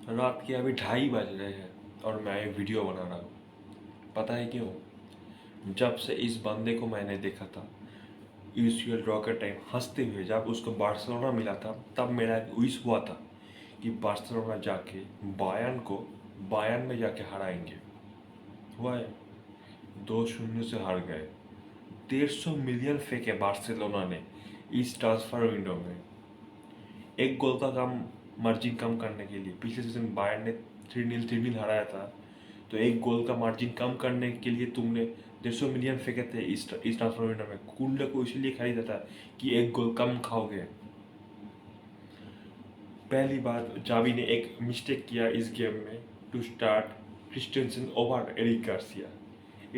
रात के अभी 2:30 बज रहे हैं और मैं एक वीडियो बना रहा हूँ। पता है क्यों? जब से इस बंदे को मैंने देखा था यूसीएल ड्रॉ के टाइम हंसते हुए, जब उसको बार्सिलोना मिला था तब मेरा एक विश हुआ था कि बार्सिलोना जाके बायर्न को बायर्न में जाके हराएंगे। हुआ है, 2-0 से हार गए। 150 मिलियन फेंके बार्सिलोना ने इस ट्रांसफर विंडो में, एक गोल का कम मार्जिन कम करने के लिए। पिछले सीजन बायर्न ने 3-0 हराया था, तो एक गोल का मार्जिन कम करने के लिए तुमने 150 मिलियन फेंके थे इस ट्रांसफर विंडो में। कुंडे को इसीलिए खरीदा था कि एक गोल कम खाओगे। पहली बार जावी ने एक मिस्टेक किया इस गेम में, to start Christensen over Eric Garcia.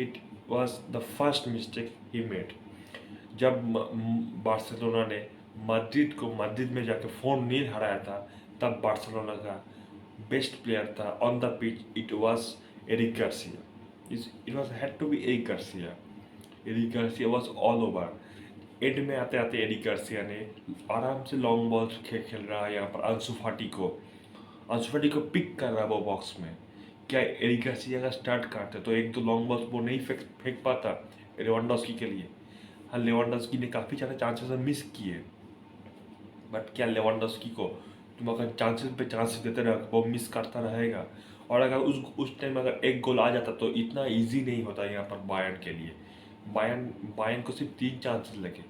It was the first mistake he made. जब बार्सिलोना ने मैड्रिड में जाके 4-0 हराया था, तब बार्सिलोना का बेस्ट प्लेयर था on the pitch, it was Eric Garcia. It was had to be Eric Garcia. Eric Garcia was all over. End में आते आते एरिक गार्सिया ने आराम से लॉन्ग बॉल खेल रहा है यहाँ पर अंसु फाटी को पिक कर रहा है वो बॉक्स में। क्या एरिक गार्सिया का स्टार्ट करते तो एक दो लॉन्ग बॉल्स वो नहीं फेंक पाता लेवांडोव्स्की के लिए। हाँ, लेवांडोव्स्की ने काफ़ी सारे चांसेस मिस किए, बट क्या लेवांडोव्स्की को तुम अगर चांसेस पे चांसेस देते रहो वो मिस करता रहेगा। और अगर उस टाइम अगर एक गोल आ जाता तो इतना इजी नहीं होता यहाँ पर बायर्न के लिए। बायर्न बायर्न को सिर्फ 3 चांसेस लगे,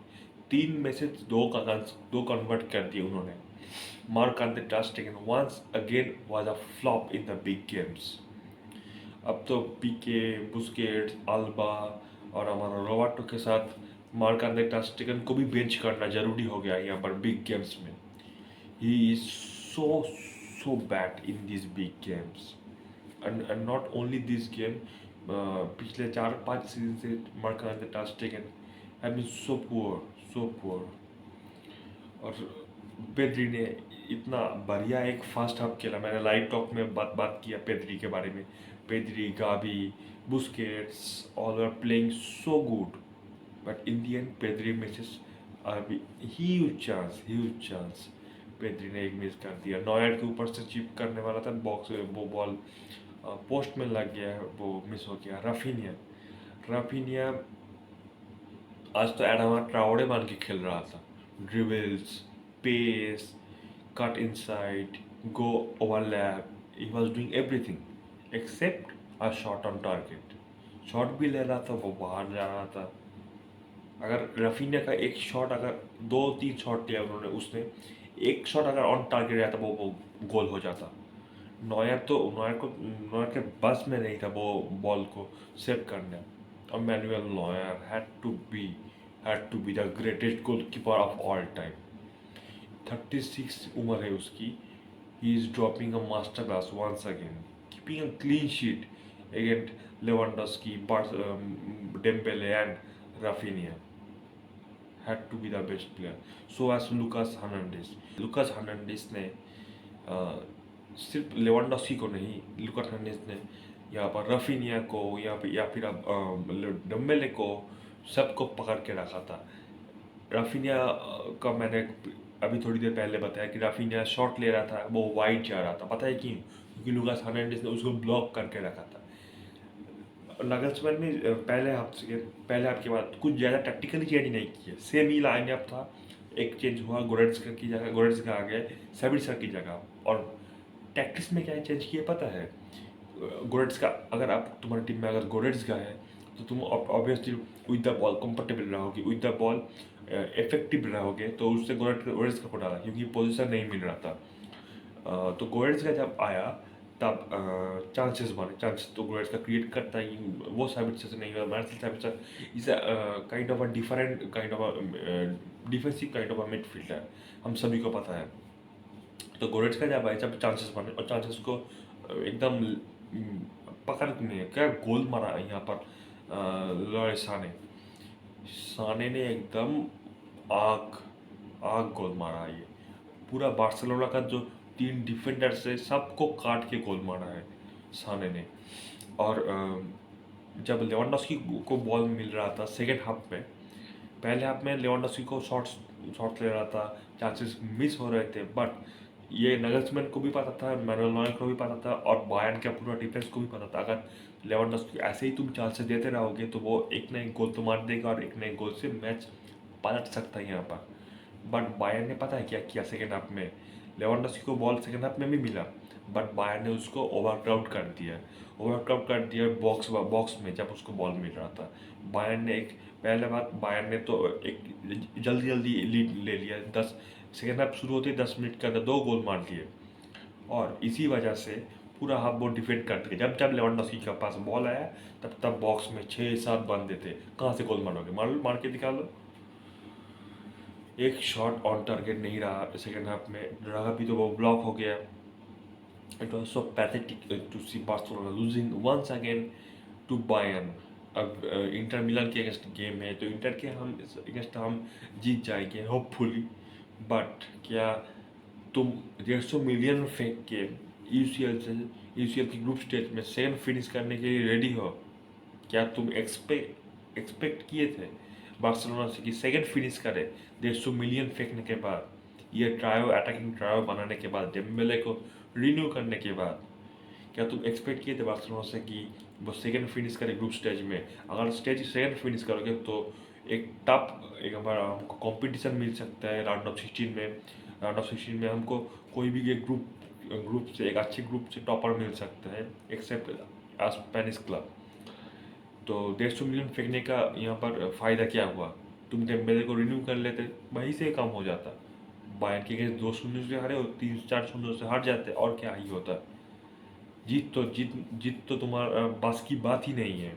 3 में से दो कन्वर्ट कर दिए उन्होंने। मार्क अंदर ter Stegen once again was a flop in the big games। अब तो पीके, बुस्केट्स, अल्बा और हमारा रोबार्टो के साथ मार्क अंदर ter Stegen को भी बेंच करना जरूरी हो गया यहाँ पर बिग गेम्स में। He is so bad in these big games, and not only this game, पिछले 4-5 सीजन से मार्क अंदर ter Stegen have been so poor। और पेद्री ने इतना बढ़िया एक फर्स्ट हाफ खेला। मैंने लाइव टॉक में बात किया पेद्री के बारे में। Pedri, Gavi, Busquets all are playing so good, but in the end Pedri misses huge chance. Pedri ने एक मिस कर दिया, नॉयर के ऊपर से चिप करने वाला था बॉक्स, वो बॉल पोस्ट में लग गया है, वो मिस हो गया। राफिनिया आज तो एडामा ट्राओडे मान के खेल रहा था। Dribbles, pace, cut inside, go overlap, he was doing everything except a shot on target. Shot भी ले रहा था, वो बाहर जा रहा था। अगर रफीनिया का एक शॉट, अगर 2-3 शॉट लिया उन्होंने, उसने एक शॉट अगर ऑन टारगेट रहता वो गोल हो जाता। नॉयर के बस में नहीं था वो बॉल को सेव करना। और Manuel Neuer had to be the greatest goalkeeper of all time। 36 उम्र है उसकी। He is dropping a masterclass once again, keeping a clean sheet against Lewandowski, Dembele and Rafinha। Had to be the best player। So as Lucas Hernandez। Lucas Hernandez ने सिर्फ Lewandowski को नहीं, Lucas Hernandez ने यहाँ पर Raphinha को या फिर डम्बेले को, सबको पकड़ के रखा था। राफिनिया का मैंने अभी थोड़ी देर पहले बताया कि राफिनिया शॉट ले रहा था, वो वाइड जा रहा था। पता है क्यों? क्योंकि लुकास हर्नांडिस ने उसको ब्लॉक करके रखा था। नगलसमैन ने पहले हाफ के बाद कुछ ज़्यादा टैक्टिकली चेंज नहीं किए, सेम ही लाइन अप था। एक चेंज हुआ, गोरेट्सका आ गए सबिरसा की जगह। और टैक्टिक्स में क्या चेंज किए पता है? गोरेट्सका, अगर आप तुम्हारी टीम में अगर गोरेट्सका है तो तुम obviously with the ball comfortable रहोगे, विद द बॉल इफेक्टिव रहोगे, तो उससे गोरेट्सका को डाला क्योंकि पोजीशन नहीं मिल रहा था। तो गोरेट्सका जब आया तब चांसेस तो गोरेट्सका क्रिएट करता ही, वो साबित्सा से नहीं हुआ। Marcel Sabitzer is kind of a different kind of a defensive kind of a midfielder, हम सभी को पता है। तो गोरेट्सका जब आया, जब चांसेस बने और चांसेस को एकदम पकड़ में क्या गोल मारा यहाँ पर लॉय साने ने एकदम आग आग गोल मारा है। ये पूरा बार्सिलोना का जो 3 डिफेंडर से सबको काट के गोल मारा है साने ने। और जब लेवांडोव्स्की को बॉल मिल रहा था सेकेंड हाफ में, पहले हाफ में लेवांडोव्स्की को शॉट्स ले रहा था, चांसेस मिस हो रहे थे, बट ये नगल्समैन को भी पता था, मैनुअल नॉयर को भी पता था, और बायर्न का पूरा डिफेंस को भी पता था। अगर लेवेंडोव्स्की ऐसे ही तुम चांसेस देते रहोगे तो वो एक ना एक गोल तो मार देगा, और एक ना एक गोल से मैच पलट सकता है यहाँ पर। बट बायर्न ने पता है क्या किया सेकेंड हाफ में? लेवेंडोव्स्की को बॉल सेकेंड हाफ में भी मिला, बट बायर्न ने उसको ओवरक्राउड कर दिया बॉक्स में जब उसको बॉल मिल रहा था। बायर्न ने एक पहले बात बायर्न ने तो एक जल्दी जल्दी लीड ले लिया। 10 सेकेंड हाफ शुरू होते ही 10 मिनट के अंदर 2 गोल मार दिए, और इसी वजह से पूरा हाफ वो डिफेंड करते थे। जब जब लेवेंडोव्स्की के पास बॉल आया तब तब बॉक्स में 6-7 बंदे थे। कहाँ से गोल मारोगे? मार के दिखा लो। एक शॉट ऑन टारगेट नहीं रहा सेकेंड हाफ में, रहा भी तो वो ब्लॉक हो गया। It was so pathetic to see Barcelona losing once again to Bayern. अब इंटर मिलान के अगेंस्ट गेम है, तो इंटर के हम अगेंस्ट हम जीत जाएंगे होपफुली। बट क्या तुम 150 मिलियन फेंक के यूसीएल की ग्रुप स्टेज में सेकंड फिनिश करने के लिए रेडी हो? क्या तुम एक्सपेक्ट किए थे बार्सिलोना से कि सेकंड फिनिश करे 150 मिलियन फेंकने के बाद, ये अटैकिंग ट्रायो बनाने के बाद, डेम्बेले को रिन्यू करने के बाद? क्या तुम एक्सपेक्ट किए थे बार्सिलोना से कि वो सेकंड फिनिश करे ग्रुप स्टेज में? अगर स्टेज सेकंड फिनिश करोगे तो एक टफ एक हमारा हमको कंपटीशन मिल सकता है राउंड ऑफ 16 में हमको कोई भी एक ग्रुप से एक अच्छे ग्रुप से टॉपर मिल सकता है, एक्सेप्ट स्पेनिश क्लब। तो 150 मिलियन फेंकने का यहाँ पर फ़ायदा क्या हुआ? तुम डेम्बेले को रिन्यू कर लेते, वहीं से काम हो जाता। बायर्न के अगेंस्ट 2-0 से हारे और 3-4-0 से हार जाते, और क्या ही होता। जीत तो तुम्हारा बस की बात ही नहीं है।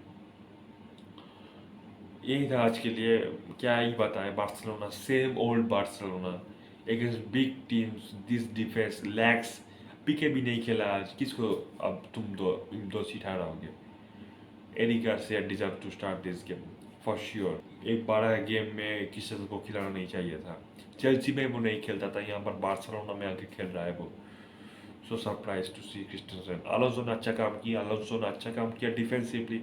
यही था आज के लिए। क्या ही बताएं, Barcelona same old Barcelona against big teams, this defence lacks. Pique भी नहीं खेला आज, किसको अब तुम दोषी ठहराओगे? Eric Garcia deserve to start this game for sure. एक बड़ा गेम में किसी को खिलाना नहीं चाहिए था। चेल्सी में वो नहीं खेलता था, यहाँ पर बार्सिलोना में आके खेल रहा है वो। So surprise to see Christensen. Alonso ने अच्छा काम किया डिफेंसिवली।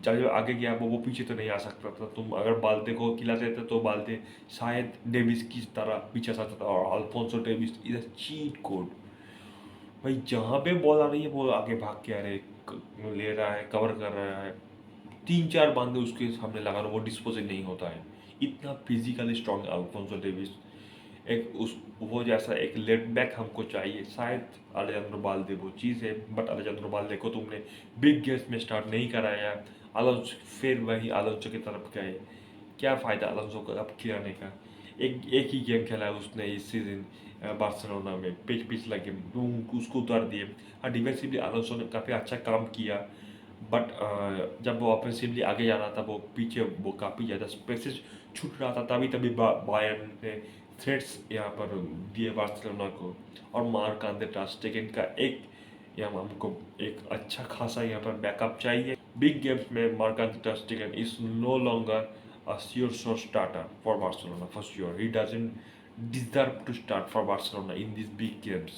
जब आगे गया वो पीछे तो नहीं आ सकता था। तुम अगर बाल्टे को खिलाते थे तो बाल्टे शायद डेविस की तरह पीछे आ सकता था, और Alfonso Davis is a cheat code. भाई जहाँ पे बॉल आ रही है वो आगे भाग के आ रहे, ले रहा है, कवर कर रहा है, 3-4 बंदे उसके सामने लगा रहा, वो डिस्पोज नहीं होता है। इतना फिजिकली स्ट्रॉन्ग अल्फोंसो डेविस। एक उस वो जैसा एक लेफ्ट बैक हमको चाहिए। शायद अलेजांद्रो बाल्दे वो चीज़ है, बट अलेजांद्रो बाल्दे को तुमने बिग गेम्स में स्टार्ट नहीं कराया। अलोंसो फिर वही अलोंसो की तरफ गए। क्या फ़ायदा अलोंसो को अब खिलाने का? एक ही गेम खेला है उसने इस सीजन बार्सिलोना में, पिछला गेम उसको उतार दिए। हाँ, डिफेंसिवली अलोंसो ने काफ़ी अच्छा काम किया, बट जब वो ऑफेंसिवली आगे जा रहा था वो पीछे वो काफ़ी ज़्यादा स्पेसेस छूट रहा था। तभी तभी बायर्न ने थ्रेट्स यहाँ पर दिए बार्सिलोना को। और मार्क आंद्रे ter Stegen का एक यहाँ हमको एक अच्छा खासा यहाँ पर बैकअप चाहिए। बिग गेम्स में Marc André ter Stegen is no longer a sure starter for Barcelona for sure. He doesn't deserve to start for Barcelona in these big games.